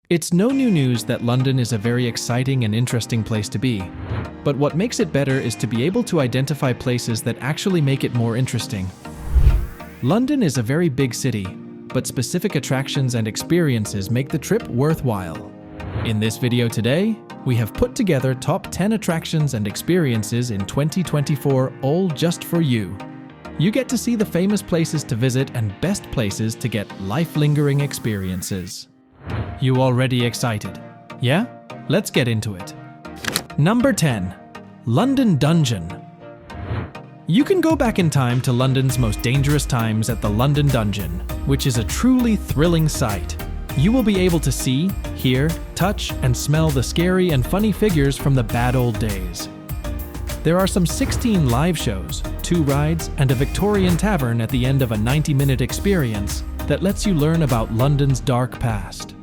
It's no new news that London is a very exciting and interesting place to be. But what makes it better is to be able to identify places that actually make it more interesting. London is a very big city, but specific attractions and experiences make the trip worthwhile. In this video today, we have put together top 10 attractions and experiences in 2024, all just for you. You get to see the famous places to visit and best places to get life-lingering experiences. You already excited? Yeah? Let's get into it. Number 10. London Dungeon. You can go back in time to London's most dangerous times at the London Dungeon, which is a truly thrilling sight. You will be able to see, hear, touch, and smell the scary and funny figures from the bad old days. There are some 16 live shows, 2 rides, and a Victorian tavern at the end of a 90-minute experience that lets you learn about London's dark past.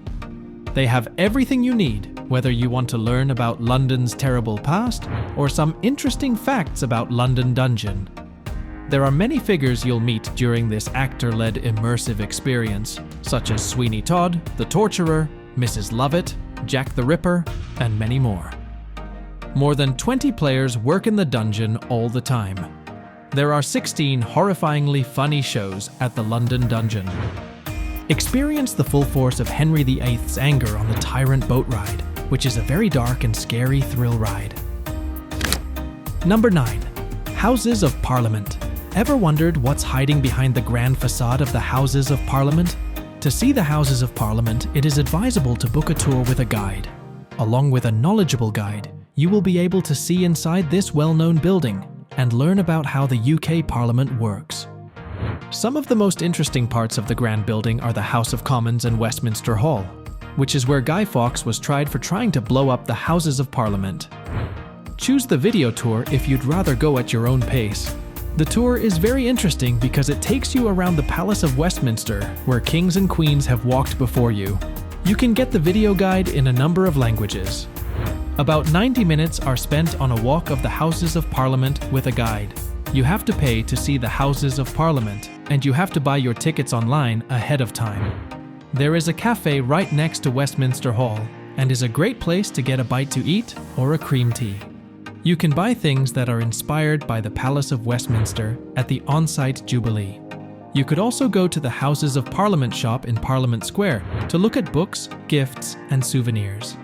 They have everything you need, whether you want to learn about London's terrible past or some interesting facts about London Dungeon. There are many figures you'll meet during this actor-led immersive experience, such as Sweeney Todd, the Torturer, Mrs. Lovett, Jack the Ripper, and many more. More than 20 players work in the dungeon all the time. There are 16 horrifyingly funny shows at the London Dungeon. Experience the full force of Henry VIII's anger on the Tyrant boat ride, which is a very dark and scary thrill ride. Number 9. Houses of Parliament. Ever wondered what's hiding behind the grand facade of the Houses of Parliament? To see the Houses of Parliament, it is advisable to book a tour with a guide. Along with a knowledgeable guide, you will be able to see inside this well-known building and learn about how the UK Parliament works. Some of the most interesting parts of the grand building are the House of Commons and Westminster Hall, which is where Guy Fawkes was tried for trying to blow up the Houses of Parliament. Choose the video tour if you'd rather go at your own pace. The tour is very interesting because it takes you around the Palace of Westminster, where kings and queens have walked before you. You can get the video guide in a number of languages. About 90 minutes are spent on a walk of the Houses of Parliament with a guide. You have to pay to see the Houses of Parliament, and you have to buy your tickets online ahead of time. There is a cafe right next to Westminster Hall, and is a great place to get a bite to eat or a cream tea. You can buy things that are inspired by the Palace of Westminster at the on-site Jubilee. You could also go to the Houses of Parliament shop in Parliament Square to look at books, gifts, and souvenirs.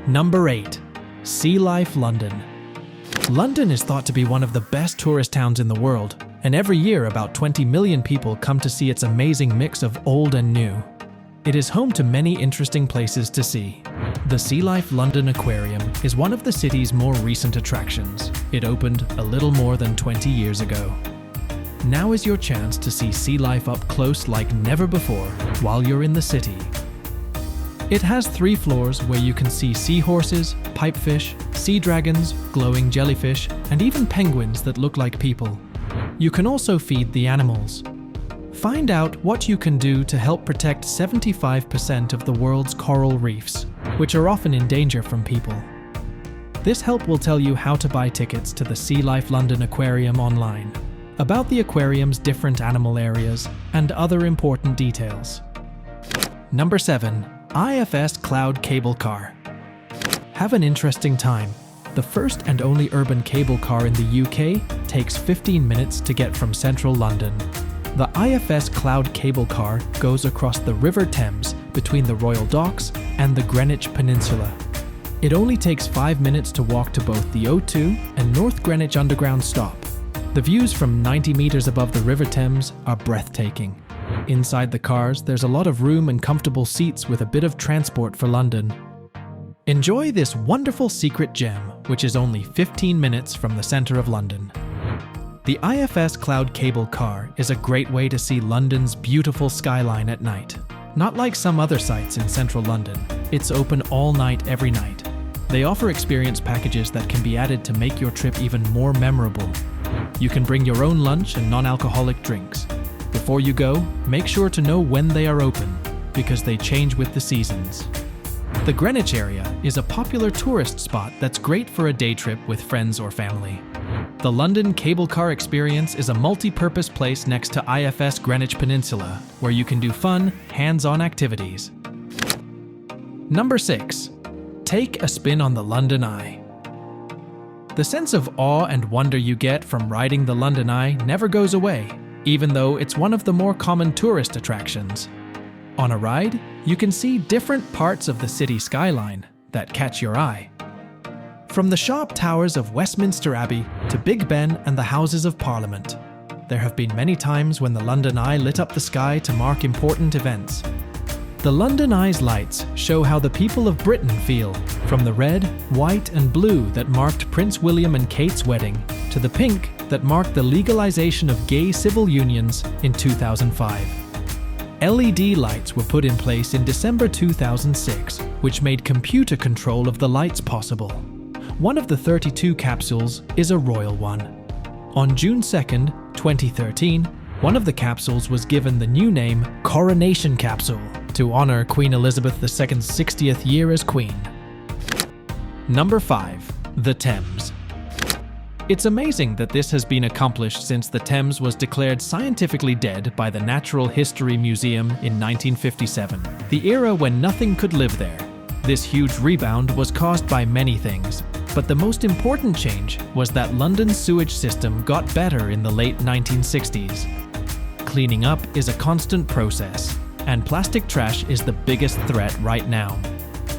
Number 8. Sea Life London. London is thought to be one of the best tourist towns in the world, and every year about 20 million people come to see its amazing mix of old and new. It is home to many interesting places to see. The Sea Life London Aquarium is one of the city's more recent attractions. It opened a little more than 20 years ago. Now is your chance to see sea life up close like never before while you're in the city. It has 3 floors where you can see seahorses, pipefish, sea dragons, glowing jellyfish, and even penguins that look like people. You can also feed the animals. Find out what you can do to help protect 75% of the world's coral reefs, which are often in danger from people. This help will tell you how to buy tickets to the Sea Life London Aquarium online, about the aquarium's different animal areas, and other important details. Number 7. IFS Cloud Cable Car. Have an interesting time. The first and only urban cable car in the UK takes 15 minutes to get from central London. The IFS Cloud Cable Car goes across the River Thames between the Royal Docks and the Greenwich Peninsula. It only takes 5 minutes to walk to both the O2 and North Greenwich Underground stop. The views from 90 meters above the River Thames are breathtaking. Inside the cars, there's a lot of room and comfortable seats with a bit of transport for London. Enjoy this wonderful secret gem, which is only 15 minutes from the center of London. The IFS Cloud Cable Car is a great way to see London's beautiful skyline at night. Not like some other sites in central London, it's open all night every night. They offer experience packages that can be added to make your trip even more memorable. You can bring your own lunch and non-alcoholic drinks. Before you go, make sure to know when they are open, because they change with the seasons. The Greenwich area is a popular tourist spot that's great for a day trip with friends or family. The London Cable Car Experience is a multi-purpose place next to IFS Greenwich Peninsula, where you can do fun, hands-on activities. Number 6. Take a spin on the London Eye. The sense of awe and wonder you get from riding the London Eye never goes away, even though it's one of the more common tourist attractions. On a ride, you can see different parts of the city skyline that catch your eye. From the sharp towers of Westminster Abbey to Big Ben and the Houses of Parliament, there have been many times when the London Eye lit up the sky to mark important events. The London Eye's lights show how the people of Britain feel, from the red, white and blue that marked Prince William and Kate's wedding to the pink that marked the legalization of gay civil unions in 2005. LED lights were put in place in December 2006, which made computer control of the lights possible. One of the 32 capsules is a royal one. On June 2nd, 2013, one of the capsules was given the new name Coronation Capsule to honor Queen Elizabeth II's 60th year as Queen. Number 5. The Thames. It's amazing that this has been accomplished since the Thames was declared scientifically dead by the Natural History Museum in 1957, the era when nothing could live there. This huge rebound was caused by many things, but the most important change was that London's sewage system got better in the late 1960s. Cleaning up is a constant process, and plastic trash is the biggest threat right now.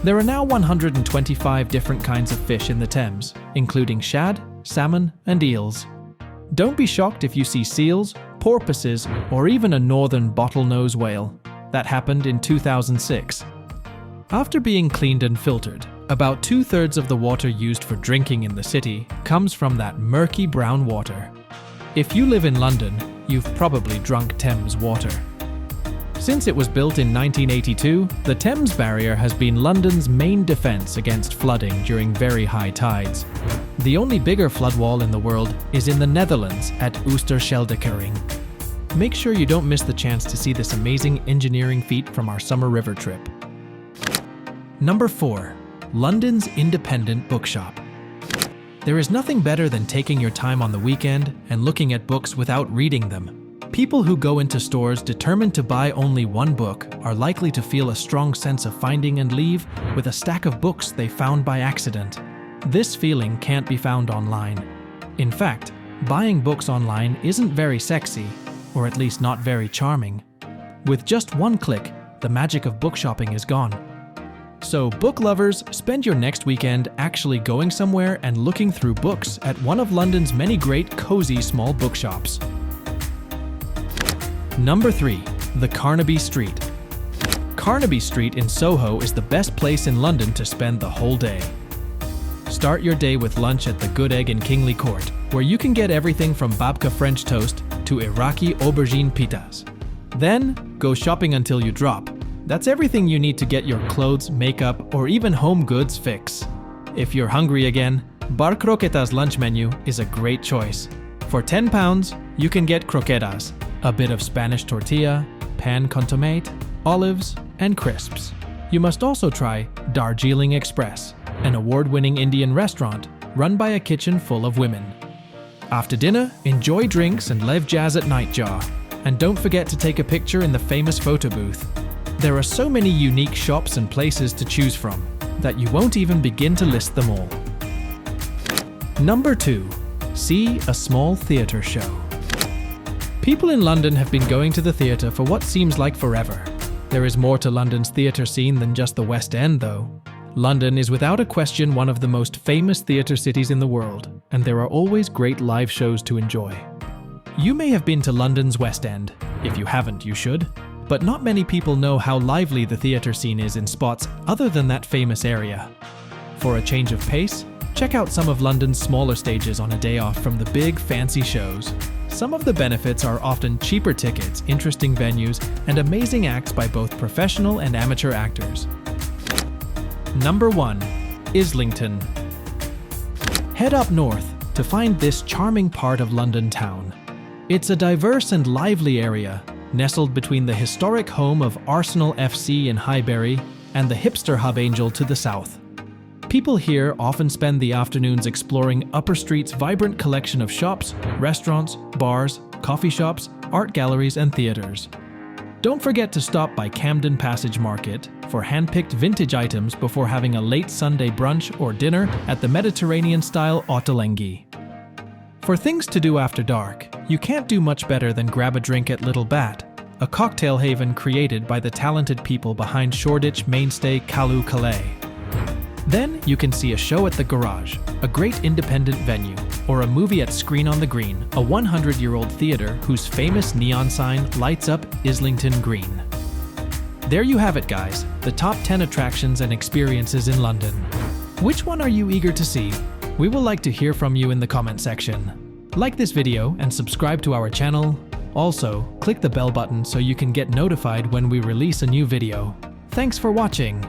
There are now 125 different kinds of fish in the Thames, including shad, salmon, and eels. Don't be shocked if you see seals, porpoises, or even a northern bottlenose whale. That happened in 2006. After being cleaned and filtered, about 2/3 of the water used for drinking in the city comes from that murky brown water. If you live in London, you've probably drunk Thames water. Since it was built in 1982, the Thames Barrier has been London's main defense against flooding during very high tides. The only bigger flood wall in the world is in the Netherlands at Oosterscheldekering. Make sure you don't miss the chance to see this amazing engineering feat from our summer river trip. Number 4. London's independent bookshop. There is nothing better than taking your time on the weekend and looking at books without reading them. People who go into stores determined to buy only one book are likely to feel a strong sense of finding and leave with a stack of books they found by accident. This feeling can't be found online. In fact, buying books online isn't very sexy, or at least not very charming. With just one click, the magic of book shopping is gone. So, book lovers, spend your next weekend actually going somewhere and looking through books at one of London's many great cozy small bookshops. Number 3. The Carnaby Street. Carnaby Street in Soho is the best place in London to spend the whole day. Start your day with lunch at the Good Egg in Kingly Court, where you can get everything from babka French toast to Iraqi aubergine pitas. Then, go shopping until you drop. That's everything you need to get your clothes, makeup, or even home goods fix. If you're hungry again, Bar Croquetas lunch menu is a great choice. For £10, you can get croquetas, a bit of Spanish tortilla, pan con tomate, olives, and crisps. You must also try Darjeeling Express, an award-winning Indian restaurant run by a kitchen full of women. After dinner, enjoy drinks and live jazz at Nightjar. And don't forget to take a picture in the famous photo booth. There are so many unique shops and places to choose from that you won't even begin to list them all. Number 2. See a small theatre show. People in London have been going to the theatre for what seems like forever. There is more to London's theatre scene than just the West End, though. London is without a question one of the most famous theatre cities in the world, and there are always great live shows to enjoy. You may have been to London's West End. If you haven't, you should. But not many people know how lively the theatre scene is in spots other than that famous area. For a change of pace, check out some of London's smaller stages on a day off from the big, fancy shows. Some of the benefits are often cheaper tickets, interesting venues, and amazing acts by both professional and amateur actors. Number 1. Islington. Head up north to find this charming part of London town. It's a diverse and lively area, nestled between the historic home of Arsenal FC in Highbury and the hipster hub Angel to the south. People here often spend the afternoons exploring Upper Street's vibrant collection of shops, restaurants, bars, coffee shops, art galleries, and theaters. Don't forget to stop by Camden Passage Market for hand-picked vintage items before having a late Sunday brunch or dinner at the Mediterranean-style Ottolenghi. For things to do after dark, you can't do much better than grab a drink at Little Bat, a cocktail haven created by the talented people behind Shoreditch mainstay Calu Calais. Then you can see a show at the Garage, a great independent venue, or a movie at Screen on the Green, a 100-year-old theatre whose famous neon sign lights up Islington Green. There you have it, guys, the top 10 attractions and experiences in London. Which one are you eager to see? We will like to hear from you in the comment section. Like this video and subscribe to our channel. Also, click the bell button so you can get notified when we release a new video. Thanks for watching.